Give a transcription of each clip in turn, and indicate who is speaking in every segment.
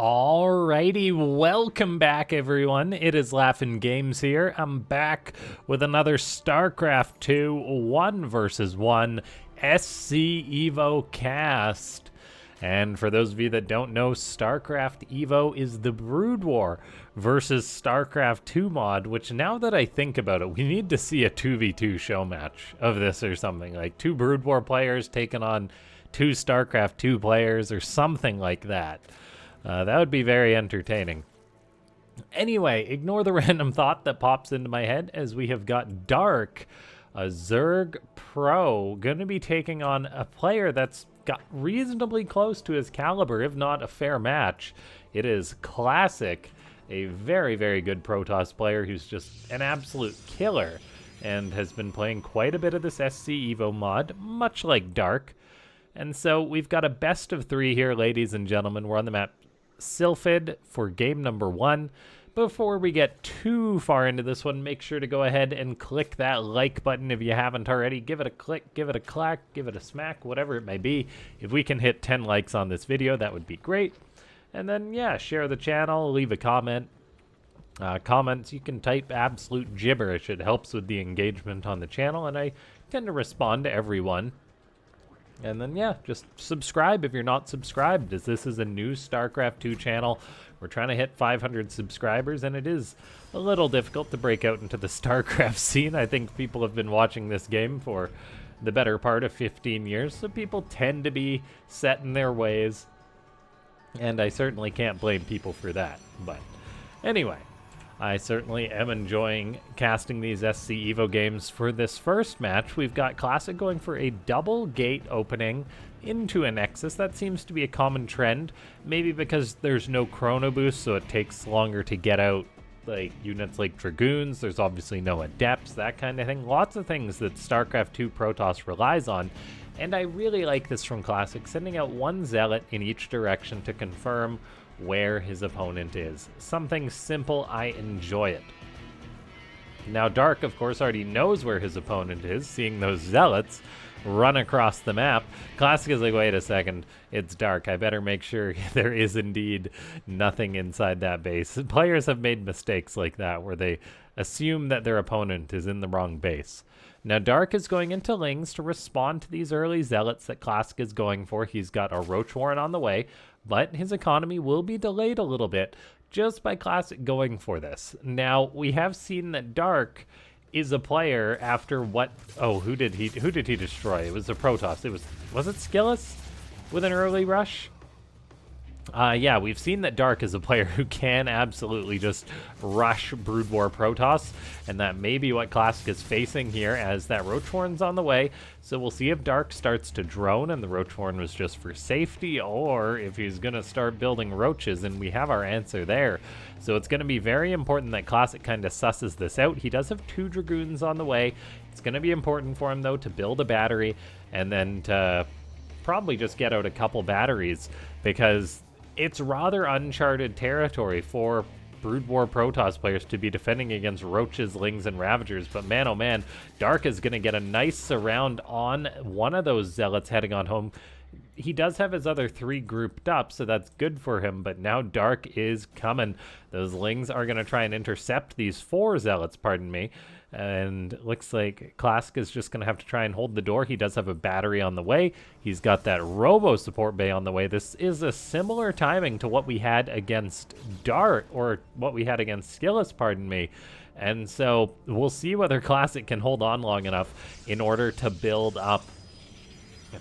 Speaker 1: Alrighty, welcome back everyone. It is Laughin' Games here. I'm back with another Starcraft 2 1 versus 1 SC EVO cast. And for those of you that don't know, Starcraft EVO is the Broodwar versus Starcraft 2 mod, which now that I think about it, we need to see a 2v2 show match of this or something. Like 2 Broodwar players taking on 2 Starcraft 2 players or something like that. That would be very entertaining. Anyway, ignore the random thought that pops into my head as we have got Dark, a Zerg pro, going to be taking on a player that's got reasonably close to his caliber, if not a fair match. It is Classic, a very, very good Protoss player who's just an absolute killer and has been playing quite a bit of this SC EVO mod, much like Dark. And so we've got a best of 3 here, ladies and gentlemen. We're on the map Sylphid for game number 1. Before we get too far into this one, make sure to go ahead and click that like button if you haven't already. Give it a click, give it a clack, give it a smack, whatever it may be. If we can hit 10 likes on this video, that would be great. And then, yeah, share the channel, leave a comment. Comments, you can type absolute gibberish. It helps with the engagement on the channel, and I tend to respond to everyone. And then, yeah, just subscribe if you're not subscribed, as this is a new StarCraft 2 channel. We're trying to hit 500 subscribers, and it is a little difficult to break out into the StarCraft scene. I think people have been watching this game for the better part of 15 years, so people tend to be set in their ways. And I certainly can't blame people for that. But anyway, I certainly am enjoying casting these SC EVO games. For this first match, we've got Classic going for a double gate opening into a Nexus. That seems to be a common trend, maybe because there's no chrono boost, so it takes longer to get out like units like Dragoons. There's obviously no Adepts, that kind of thing. Lots of things that StarCraft 2 Protoss relies on, and I really like this from Classic, sending out 1 Zealot in each direction to confirm where his opponent is. Something simple, I enjoy it. Now Dark, of course, already knows where his opponent is, seeing those Zealots run across the map. Classic is like, wait a second, it's Dark. I better make sure there is indeed nothing inside that base. Players have made mistakes like that, where they assume that their opponent is in the wrong base. Now Dark is going into Lings to respond to these early Zealots that Classic is going for. He's got a Roach Warren on the way, but his economy will be delayed a little bit just by Classic going for this. Now, we have seen that Dark is a player after what... Oh, who did he destroy? It was a Protoss. Was it Skillus with an early rush? Yeah, we've seen that Dark is a player who can absolutely just rush Broodwar Protoss, and that may be what Classic is facing here as that Roachhorn's on the way. So we'll see if Dark starts to drone and the Roachhorn was just for safety, or if he's going to start building roaches, and we have our answer there. So it's going to be very important that Classic kind of susses this out. He does have 2 Dragoons on the way. It's going to be important for him, though, to build a battery and then to probably just get out a couple batteries, because it's rather uncharted territory for Broodwar Protoss players to be defending against Roaches, Lings, and Ravagers. But man, oh man, Dark is going to get a nice surround on one of those Zealots heading on home. He does have his other 3 grouped up, so that's good for him, but now Dark is coming. Those Lings are going to try and intercept these 4 Zealots, pardon me. And it looks like Classic is just going to have to try and hold the door. He does have a battery on the way. He's got that Robo support bay on the way. This is a similar timing to what we had against Dart, or what we had against Skillus, pardon me. And so we'll see whether Classic can hold on long enough in order to build up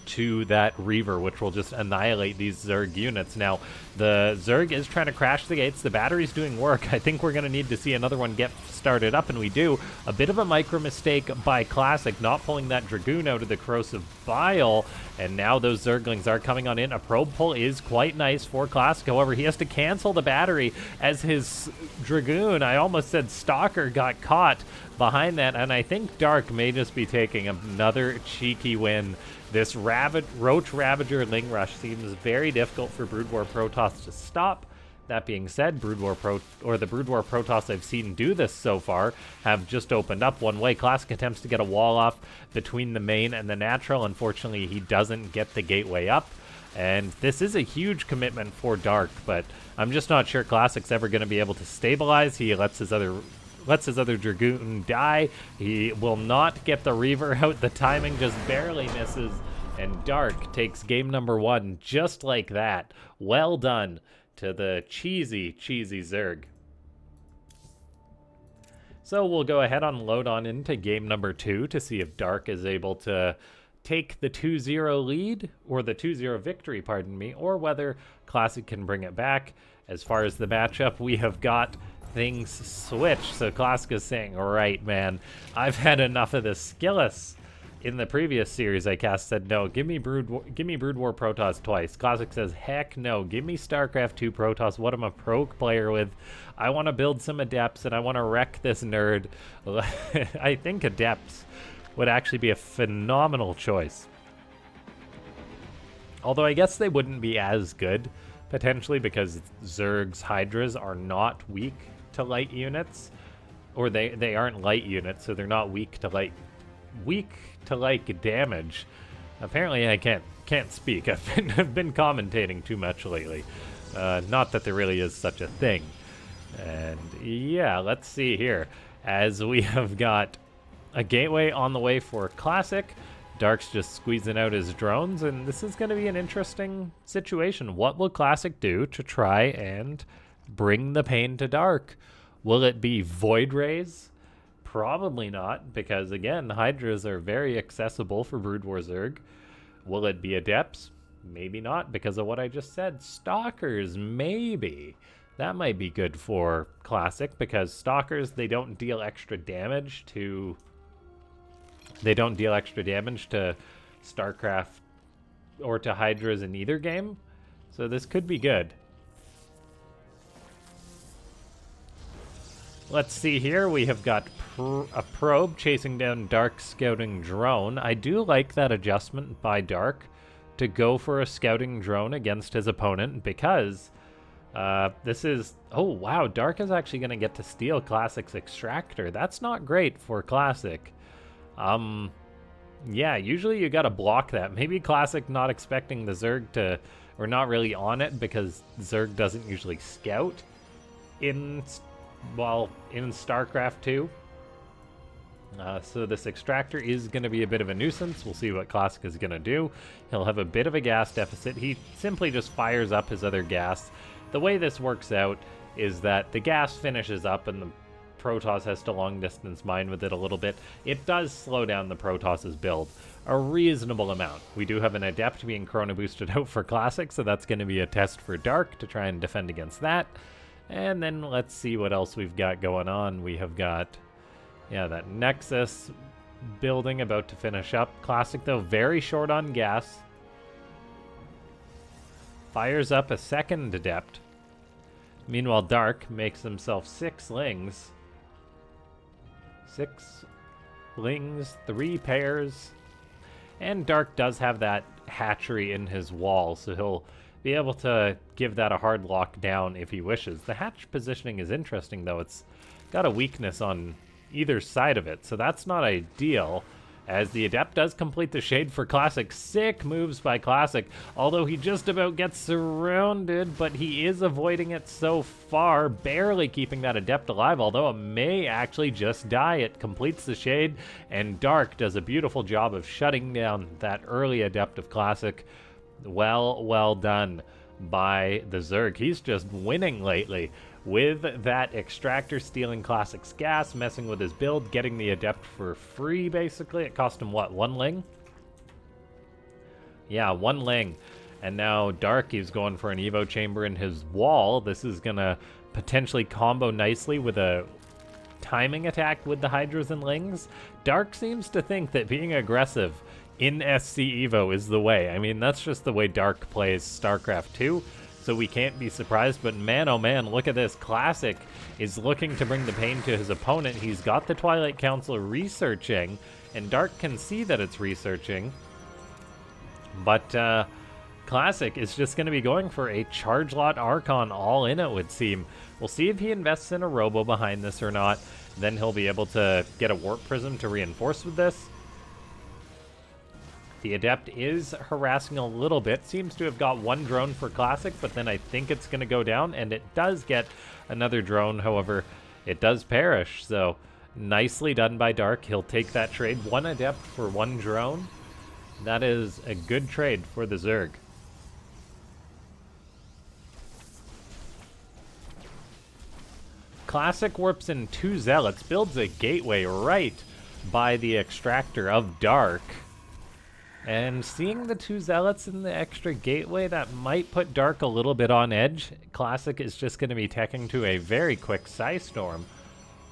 Speaker 1: to that Reaver, which will just annihilate these Zerg units. Now, the Zerg is trying to crash the gates. The battery's doing work. I think we're going to need to see another one get started up, and we do. A bit of a micro mistake by Classic, not pulling that Dragoon out of the Corrosive Bile, and now those Zerglings are coming on in. A probe pull is quite nice for Classic. However, he has to cancel the battery as his Dragoon, I almost said Stalker, got caught behind that, and I think Dark may just be taking another cheeky win. This Roach Ravager Ling Rush seems very difficult for Broodwar Protoss to stop. That being said, the Broodwar Protoss I've seen do this so far have just opened up one way. Classic attempts to get a wall off between the main and the natural. Unfortunately, he doesn't get the gateway up. And this is a huge commitment for Dark, but I'm just not sure Classic's ever going to be able to stabilize. He lets his other Dragoon die. He will not get the Reaver out. The timing just barely misses. And Dark takes game number 1 just like that. Well done to the cheesy Zerg. So we'll go ahead and load on into game number 2 to see if Dark is able to take the 2-0 lead, or the 2-0 victory, pardon me, or whether Classic can bring it back. As far as the matchup, we have got things switched. So Classic is saying, all right, man, I've had enough of this Skillus. In the previous series I cast said, no, give me Broodwar Protoss twice. Classic says, heck no, give me Starcraft 2 Protoss, what I'm a pro player with. I want to build some Adepts, and I want to wreck this nerd. I think Adepts would actually be a phenomenal choice. Although I guess they wouldn't be as good, potentially, because Zerg's Hydras are not weak to light units. Or they aren't light units, so they're not weak to light damage. Apparently I can't speak. I've been commentating too much lately. Not that there really is such a thing. And yeah, let's see here. As we have got a gateway on the way for Classic, Dark's just squeezing out his drones, and this is going to be an interesting situation. What will Classic do to try and bring the pain to Dark? Will it be Void Rays? Probably not, because again, Hydras are very accessible for Broodwar Zerg. Will it be Adepts? Maybe not, because of what I just said. Stalkers, maybe. That might be good for Classic, because Stalkers, they don't deal extra damage to Starcraft or to Hydras in either game. So this could be good. Let's see here. We have got a probe chasing down Dark scouting drone. I do like that adjustment by Dark to go for a scouting drone against his opponent, because this is... Oh, wow. Dark is actually going to get to steal Classic's extractor. That's not great for Classic. Yeah, usually you got to block that. Maybe Classic not expecting the Zerg to... Or not really on it, because Zerg doesn't usually scout in StarCraft 2. So this extractor is going to be a bit of a nuisance. We'll see what Classic is going to do. He'll have a bit of a gas deficit. He simply just fires up his other gas. The way this works out is that the gas finishes up and the Protoss has to long distance mine with it a little bit. It does slow down the Protoss's build a reasonable amount. We do have an Adept being Chrono boosted out for Classic, so that's going to be a test for Dark to try and defend against that. And then let's see what else we've got going on. We have got, yeah, that Nexus building about to finish up. Classic, though, very short on gas. Fires up a second Adept. Meanwhile, Dark makes himself 6 Lings. 6 Lings, 3 pairs. And Dark does have that hatchery in his wall, so he'll be able to give that a hard lock down if he wishes. The hatch positioning is interesting, though. It's got a weakness on either side of it, so that's not ideal, as the Adept does complete the shade for Classic. Sick moves by Classic, although he just about gets surrounded, but he is avoiding it so far, barely keeping that Adept alive, although it may actually just die. It completes the shade, and Dark does a beautiful job of shutting down that early Adept of Classic. Well done by the Zerg. He's just winning lately with that extractor, stealing Classic's gas, messing with his build, getting the Adept for free, basically. It cost him, what, 1 Ling? Yeah, 1 Ling. And now Dark is going for an Evo chamber in his wall. This is going to potentially combo nicely with a timing attack with the Hydras and Lings. Dark seems to think that being aggressive in SC EVO is the way. I mean, that's just the way Dark plays StarCraft 2, so we can't be surprised. But man, oh man, look at this. Classic is looking to bring the pain to his opponent. He's got the Twilight Council researching, and Dark can see that it's researching. But Classic is just going to be going for a Charge Lot Archon all in, it would seem. We'll see if he invests in a Robo behind this or not. Then he'll be able to get a Warp Prism to reinforce with this. The Adept is harassing a little bit. Seems to have got one drone for Classic, but then I think it's going to go down, and it does get another drone. However, it does perish, so nicely done by Dark. He'll take that trade. One Adept for one drone. That is a good trade for the Zerg. Classic warps in 2 Zealots, builds a gateway right by the extractor of Dark. And seeing the 2 Zealots in the extra gateway, that might put Dark a little bit on edge. Classic is just going to be teching to a very quick Psystorm,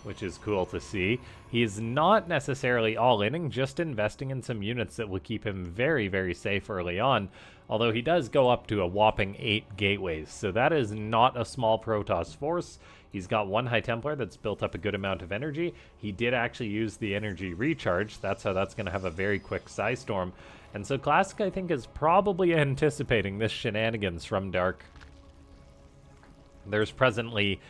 Speaker 1: which is cool to see. He's not necessarily all-inning, just investing in some units that will keep him very, very safe early on. Although he does go up to a whopping 8 gateways, so that is not a small Protoss force. He's got 1 High Templar that's built up a good amount of energy. He did actually use the energy recharge. That's how that's going to have a very quick Psystorm. And so Classic, I think, is probably anticipating this shenanigans from Dark. There's presently...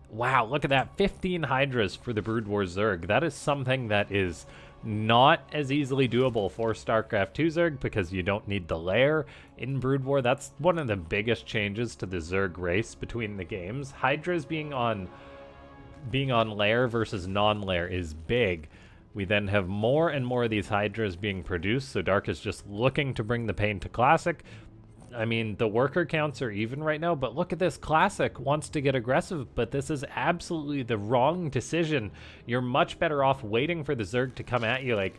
Speaker 1: Wow, look at that. 15 Hydras for the Broodwar Zerg. That is something that is not as easily doable for StarCraft 2 Zerg because you don't need the lair in Broodwar. That's one of the biggest changes to the Zerg race between the games. Hydras being on lair versus non-lair is big. We then have more and more of these Hydras being produced, so Dark is just looking to bring the pain to Classic. I mean, the worker counts are even right now, but look at this. Classic wants to get aggressive, but this is absolutely the wrong decision. You're much better off waiting for the Zerg to come at you like,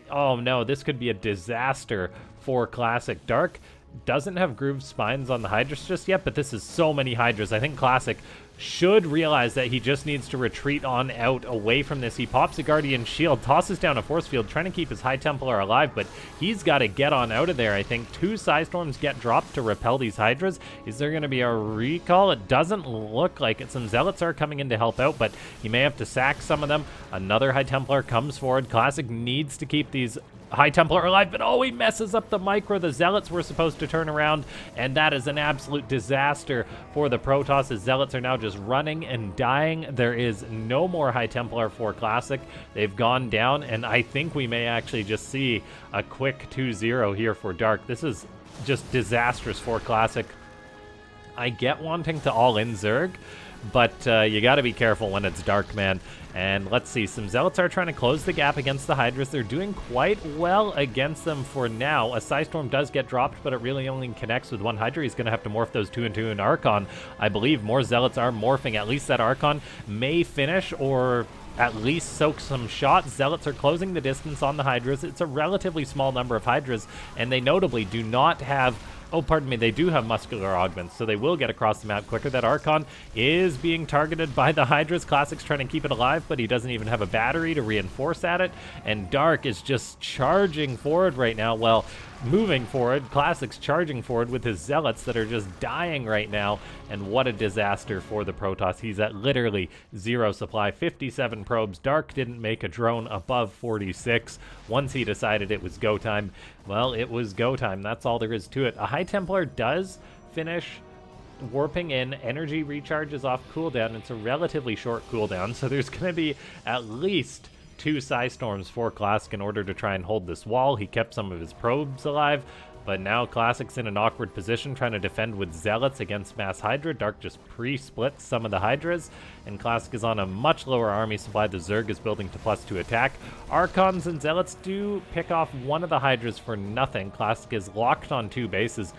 Speaker 1: oh no, this could be a disaster for Classic. Dark doesn't have grooved spines on the Hydras just yet, but this is so many Hydras. I think Classic should realize that he just needs to retreat on out away from this. He pops a Guardian Shield, tosses down a Force Field, trying to keep his High Templar alive, but he's got to get on out of there. I think 2 Psystorms get dropped to repel these Hydras. Is there going to be a recall? It doesn't look like it. Some Zealots are coming in to help out, but he may have to sack some of them. Another High Templar comes forward. Classic needs to keep these High Templar alive, but oh, he messes up the micro. The Zealots were supposed to turn around, and that is an absolute disaster for the Protoss. The Zealots are now just running and dying. There is no more High Templar for Classic. They've gone down, and I think we may actually just see a quick 2-0 here for Dark. This is just disastrous for Classic. I get wanting to all-in Zerg, but you got to be careful when it's Dark, man. And let's see, some Zealots are trying to close the gap against the Hydras. They're doing quite well against them for now. A Psystorm does get dropped, but it really only connects with 1 Hydra. He's going to have to morph those 2 into an Archon. I believe more Zealots are morphing. At least that Archon may finish or at least soak some shots. Zealots are closing the distance on the Hydras. It's a relatively small number of Hydras, and they notably do not have... Oh, pardon me, they do have muscular augments, so they will get across the map quicker. That Archon is being targeted by the Hydras. Classic's trying to keep it alive, but he doesn't even have a battery to reinforce at it. And Dark is just charging forward right now. Well, moving forward. Classic's charging forward with his Zealots that are just dying right now. And what a disaster for the Protoss. He's at literally 0 supply. 57 probes. Dark didn't make a drone above 46. Once he decided it was go time, well, it was go time. That's all there is to it. A High Templar does finish warping in. Energy recharge is off cooldown. It's a relatively short cooldown, so there's going to be at least 2 Psystorms for Classic in order to try and hold this wall. He kept some of his probes alive, but now Classic's in an awkward position trying to defend with Zealots against Mass Hydra. Dark just pre-splits some of the Hydras, and Classic is on a much lower army supply. The Zerg is building to +2 attack. Archons and Zealots do pick off one of the Hydras for nothing. Classic is locked on 2 bases.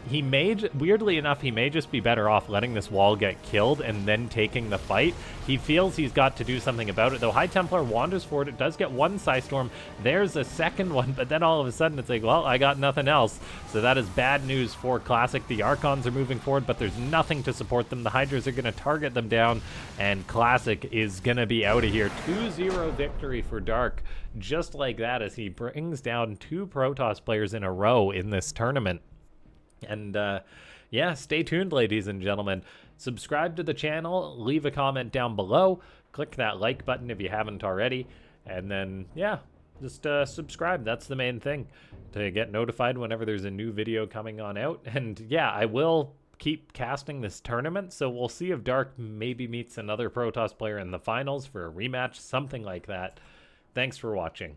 Speaker 1: He may, weirdly enough, he may just be better off letting this wall get killed and then taking the fight. He feels he's got to do something about it, though. High Templar wanders forward. It does get 1 Psystorm. There's a second one, but then all of a sudden it's like, well, I got nothing else. So that is bad news for Classic. The Archons are moving forward, but there's nothing to support them. The Hydras are going to target them down, and Classic is going to be out of here. 2-0 victory for Dark, just like that, as he brings down 2 Protoss players in a row in this tournament. And yeah, stay tuned, ladies and gentlemen. Subscribe to the channel, leave a comment down below, click that like button if you haven't already, and then yeah, just subscribe. That's the main thing, to get notified whenever there's a new video coming on out. And yeah, I will keep casting this tournament, so we'll see if Dark maybe meets another Protoss player in the finals for a rematch, something like that. Thanks for watching.